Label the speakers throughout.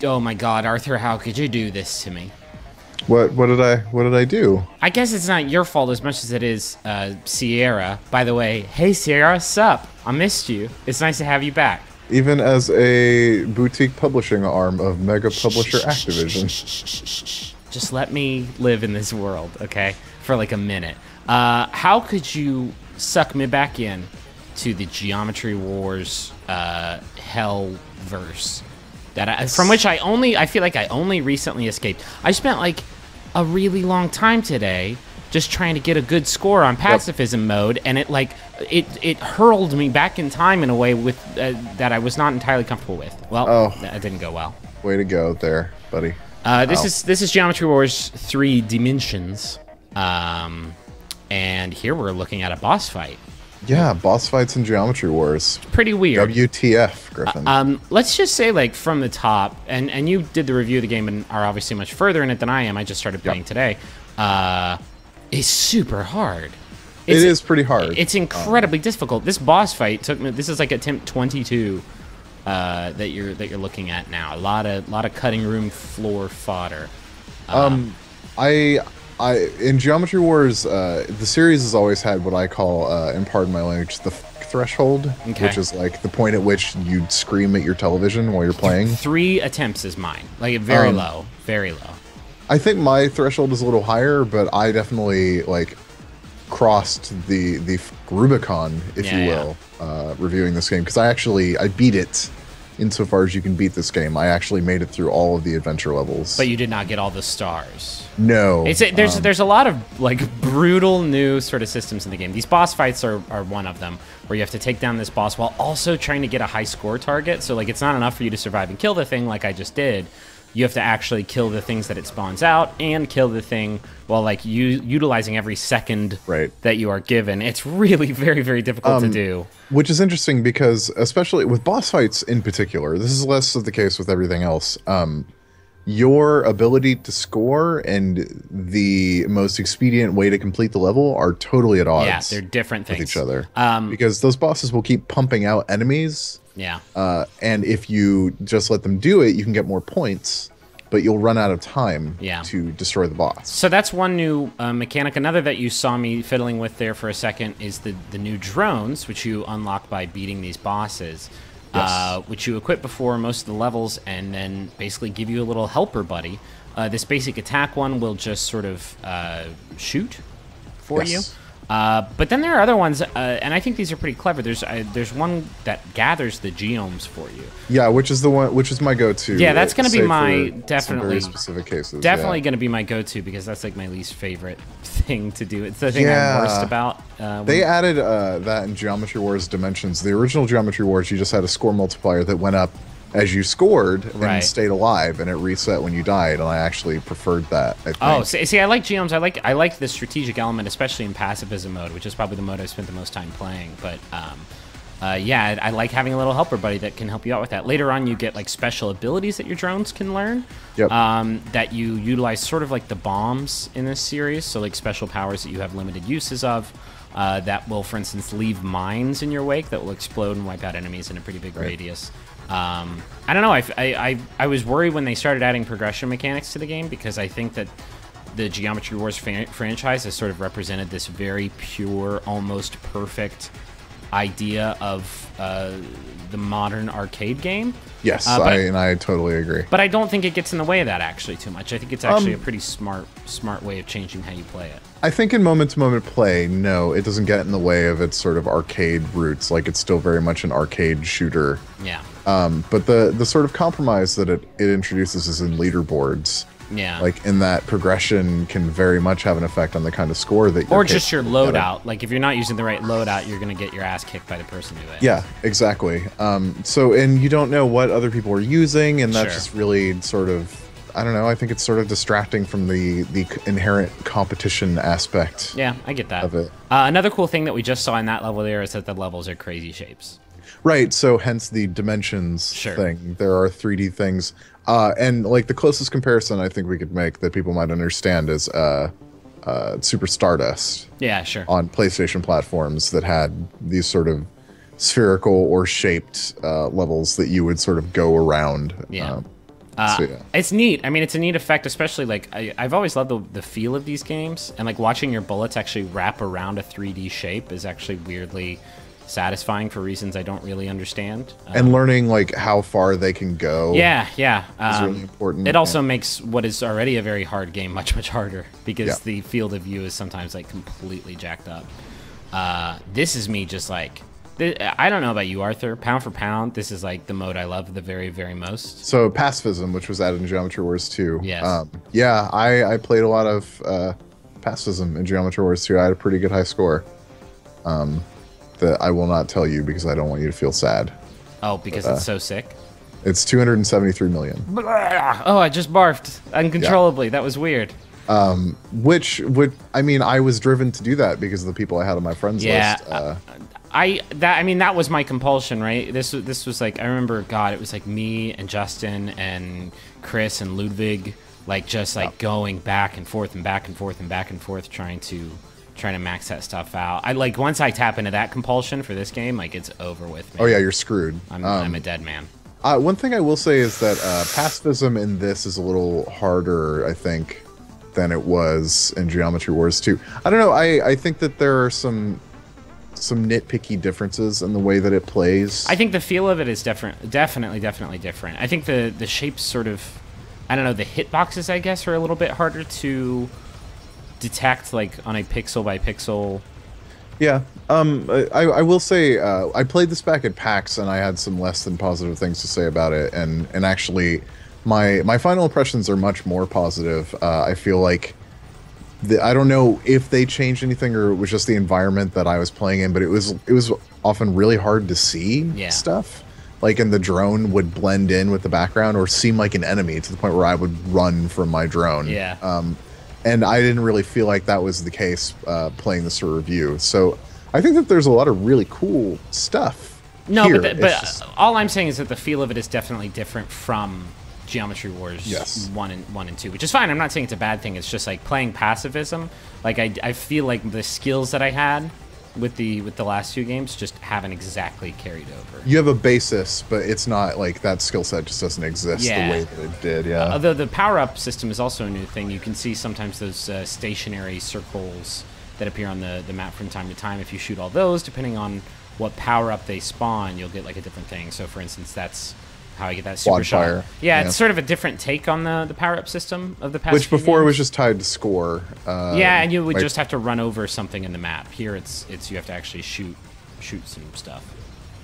Speaker 1: Oh my God, Arthur, how could you do this to me?
Speaker 2: What did I do?
Speaker 1: I guess it's not your fault as much as it is Sierra. By the way, hey Sierra, sup? I missed you. It's nice to have you back.
Speaker 2: Even as a boutique publishing arm of mega publisher Activision.
Speaker 1: Just let me live in this world, okay? For like a minute. How could you suck me back in to the Geometry Wars hell verse from which I feel like I only recently escaped. I spent like a really long time today just trying to get a good score on pacifism mode, and it hurled me back in time in a way with that I was not entirely comfortable with. Well, that didn't go well.
Speaker 2: Way to go there, buddy.
Speaker 1: This is Geometry Wars 3 Dimensions, and here we're looking at a boss fight.
Speaker 2: Yeah, boss fights in Geometry Wars.
Speaker 1: Pretty weird.
Speaker 2: WTF, Griffin.
Speaker 1: Let's just say, like, from the top, and you did the review of the game and are obviously much further in it than I am. I just started playing today. It's super hard.
Speaker 2: It is pretty hard.
Speaker 1: It's incredibly difficult. This boss fight took me. This is like attempt 22 that you're looking at now. A lot of cutting room floor fodder.
Speaker 2: In Geometry Wars, the series has always had what I call, and pardon my language, the threshold, which is like the point at which you'd scream at your television while you're playing. 3
Speaker 1: attempts is mine, like very low, very low.
Speaker 2: I think my threshold is a little higher, but I definitely like crossed the Rubicon, if you will, reviewing this game, because I beat it. Insofar as you can beat this game, I actually made it through all of the adventure levels.
Speaker 1: But you did not get all the stars.
Speaker 2: No.
Speaker 1: There's a lot of like brutal new sort of systems in the game. These boss fights are one of them, where you have to take down this boss while also trying to get a high score target. So like it's not enough for you to survive and kill the thing like I just did. You have to actually kill the things that it spawns out and kill the thing while like utilizing every second that you are given. It's really very, very difficult to do.
Speaker 2: Which is interesting because, especially with boss fights in particular, this is less of the case with everything else. Your ability to score and the most expedient way to complete the level are totally at odds.
Speaker 1: Yeah, they're different things
Speaker 2: with each other. Because those bosses will keep pumping out enemies.
Speaker 1: Yeah.
Speaker 2: And if you just let them do it, you can get more points, but you'll run out of time to destroy the boss.
Speaker 1: So that's one new mechanic. Another that you saw me fiddling with there for a second is the new drones, which you unlock by beating these bosses, which you equip before most of the levels and then basically give you a little helper buddy. This basic attack one will just sort of shoot for you. But then there are other ones, and I think these are pretty clever. There's one that gathers the geomes for you.
Speaker 2: Yeah, which is my go-to.
Speaker 1: Yeah, that's going to be my definitely
Speaker 2: very specific cases.
Speaker 1: Definitely going to be my go-to because that's like my least favorite thing to do. It's the thing I'm worst about.
Speaker 2: They added that in Geometry Wars Dimensions. The original Geometry Wars, you just had a score multiplier that went up as you scored and stayed alive, and it reset when you died, and I actually prefered that, I think.
Speaker 1: Oh, see, I like geomes. I like the strategic element, especially in pacifism mode, which is probably the mode I've spent the most time playing. But yeah, I like having a little helper buddy that can help you out with that. Later on, you get like special abilities that your drones can learn that you utilize sort of like the bombs in this series. So like special powers that you have limited uses of that will, for instance, leave mines in your wake that will explode and wipe out enemies in a pretty big radius. I don't know. I was worried when they started adding progression mechanics to the game because I think that the Geometry Wars franchise has sort of represented this very pure, almost perfect idea of the modern arcade game.
Speaker 2: Yes, I totally agree.
Speaker 1: But I don't think it gets in the way of that actually too much. I think it's actually a pretty smart way of changing how you play it.
Speaker 2: I think in moment-to-moment play, no, it doesn't get in the way of its sort of arcade roots. Like, it's still very much an arcade shooter.
Speaker 1: Yeah.
Speaker 2: But the sort of compromise that it introduces is in leaderboards.
Speaker 1: Yeah.
Speaker 2: Like, in that progression can very much have an effect on the kind of score that you're
Speaker 1: or just your loadout. Like, if you're not using the right loadout, you're going to get your ass kicked by the person who is.
Speaker 2: Yeah, exactly. So, and you don't know what other people are using, and that's just really sort of, I don't know, I think it's sort of distracting from the inherent competition aspect.
Speaker 1: Yeah, I get that.
Speaker 2: Of it.
Speaker 1: Another cool thing that we just saw in that level there is that the levels are crazy shapes.
Speaker 2: Right, so hence the dimensions thing. There are 3D things. And like the closest comparison I think we could make that people might understand is Super Stardust.
Speaker 1: Yeah, sure.
Speaker 2: On PlayStation platforms that had these sort of spherical or shaped levels that you would sort of go around.
Speaker 1: Yeah.
Speaker 2: So, yeah.
Speaker 1: It's neat. I mean, it's a neat effect, especially like I've always loved the feel of these games, and like watching your bullets actually wrap around a 3D shape is actually weirdly satisfying for reasons I don't really understand.
Speaker 2: And learning like how far they can go.
Speaker 1: Yeah.
Speaker 2: Is really important.
Speaker 1: It also makes what is already a very hard game much harder because the field of view is sometimes like completely jacked up. This is me just like. I don't know about you, Arthur. Pound for pound, this is like the mode I love the very, very most.
Speaker 2: So pacifism, which was added in Geometry Wars 2.
Speaker 1: Yes.
Speaker 2: Yeah, I played a lot of pacifism in Geometry Wars 2. I had a pretty good high score. That I will not tell you because I don't want you to feel sad.
Speaker 1: Oh, because it's so sick?
Speaker 2: It's 273 million.
Speaker 1: Oh, I just barfed uncontrollably. Yeah. That was weird.
Speaker 2: Which would, I mean, I was driven to do that because of the people I had on my friends list.
Speaker 1: I mean, that was my compulsion, right? This was like, I remember, God, it was like me and Justin and Chris and Ludwig, like just like going back and forth and back and forth and back and forth, trying to max that stuff out. I like once I tap into that compulsion for this game, like it's over with me.
Speaker 2: Oh yeah, you're screwed.
Speaker 1: I'm a dead man.
Speaker 2: One thing I will say is that pacifism in this is a little harder, I think, than it was in Geometry Wars 2. I don't know. I think that there are some nitpicky differences in the way that it plays.
Speaker 1: I think the feel of it is definitely different. I think the shapes sort of, I don't know, the hitboxes, I guess, are a little bit harder to detect, like on a pixel by pixel.
Speaker 2: Yeah. I will say I played this back at PAX and I had some less than positive things to say about it, and actually my final impressions are much more positive. I feel like I don't know if they changed anything or it was just the environment that I was playing in, but it was often really hard to see stuff. Like, and the drone would blend in with the background or seem like an enemy to the point where I would run from my drone.
Speaker 1: Yeah.
Speaker 2: And I didn't really feel like that was the case playing this for review. So I think that there's a lot of really cool stuff.
Speaker 1: No,
Speaker 2: here.
Speaker 1: but all I'm saying is that the feel of it is definitely different from Geometry Wars 1 and 2, which is fine. I'm not saying it's a bad thing. It's just like playing pacifism. Like I feel like the skills that I had with the last two games just haven't exactly carried over.
Speaker 2: You have a basis, but it's not like that skill set just doesn't exist the way that it did. Yeah.
Speaker 1: Although the power-up system is also a new thing. You can see sometimes those stationary circles that appear on the map from time to time. If you shoot all those, depending on what power-up they spawn, you'll get like a different thing. So for instance, that's how I get that super shot. Yeah, it's sort of a different take on the power-up system of the past.
Speaker 2: Which before was just tied to score.
Speaker 1: Yeah, and you would just have to run over something in the map. Here, it's you have to actually shoot some stuff.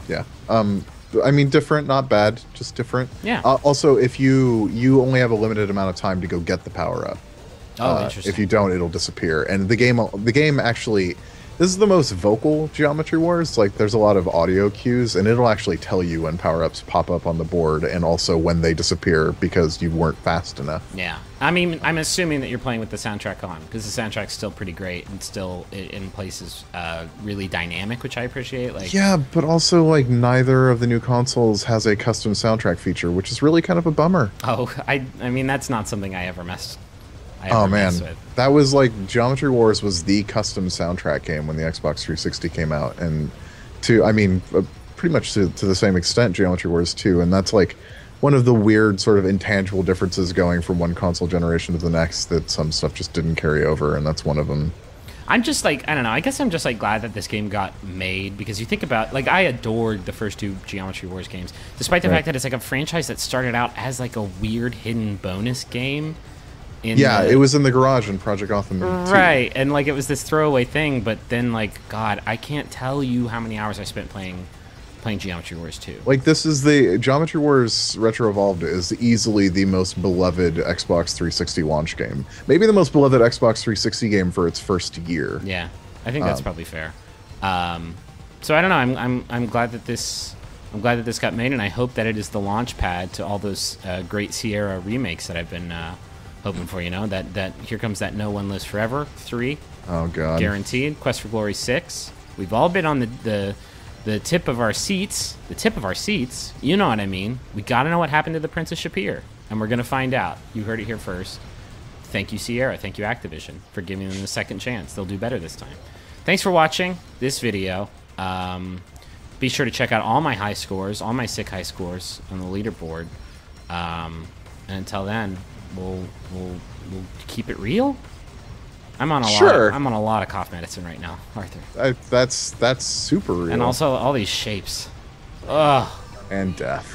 Speaker 2: Yeah. I mean, different, not bad, just different.
Speaker 1: Yeah.
Speaker 2: Also, if you only have a limited amount of time to go get the power-up.
Speaker 1: Oh, interesting.
Speaker 2: If you don't, it'll disappear. And the game actually. This is the most vocal Geometry Wars. Like, there's a lot of audio cues, and it'll actually tell you when power-ups pop up on the board and also when they disappear because you weren't fast enough.
Speaker 1: Yeah. I mean, I'm assuming that you're playing with the soundtrack on, because the soundtrack's still pretty great and still in places really dynamic, which I appreciate. Like,
Speaker 2: yeah, but also, like, neither of the new consoles has a custom soundtrack feature, which is really kind of a bummer.
Speaker 1: Oh, I mean, that's not something I ever messed
Speaker 2: Oh man, that was like Geometry Wars was the custom soundtrack game when the Xbox 360 came out, and pretty much to the same extent Geometry Wars 2, and that's like one of the weird sort of intangible differences going from one console generation to the next, that some stuff just didn't carry over, and that's one of them.
Speaker 1: I'm just like, I don't know, I guess I'm just like glad that this game got made, because you think about, like, I adored the first two Geometry Wars games, despite the fact that it's like a franchise that started out as like a weird hidden bonus game.
Speaker 2: It was in the garage in Project Gotham 2.
Speaker 1: Right, and like it was this throwaway thing, but then like, God, I can't tell you how many hours I spent playing Geometry Wars 2.
Speaker 2: Like, this is the Geometry Wars Retro Evolved is easily the most beloved Xbox 360 launch game. Maybe the most beloved Xbox 360 game for its first year.
Speaker 1: Yeah, I think that's probably fair. So I don't know. I'm glad that this got made, and I hope that it is the launch pad to all those great Sierra remakes that I've been hoping for. You know, that here comes that No One Lives Forever 3.
Speaker 2: Oh God,
Speaker 1: guaranteed. Quest for Glory 6. We've all been on the tip of our seats. The tip of our seats. You know what I mean. We gotta know what happened to the Prince of Shapir, and we're gonna find out. You heard it here first. Thank you, Sierra. Thank you, Activision, for giving them a second chance. They'll do better this time. Thanks for watching this video. Be sure to check out all my high scores, all my sick high scores on the leaderboard. And until then, we'll keep it real. I'm on a
Speaker 2: Sure.
Speaker 1: I'm on a lot of cough medicine right now, Arthur.
Speaker 2: That's super real.
Speaker 1: And also all these shapes. Ugh.
Speaker 2: And death.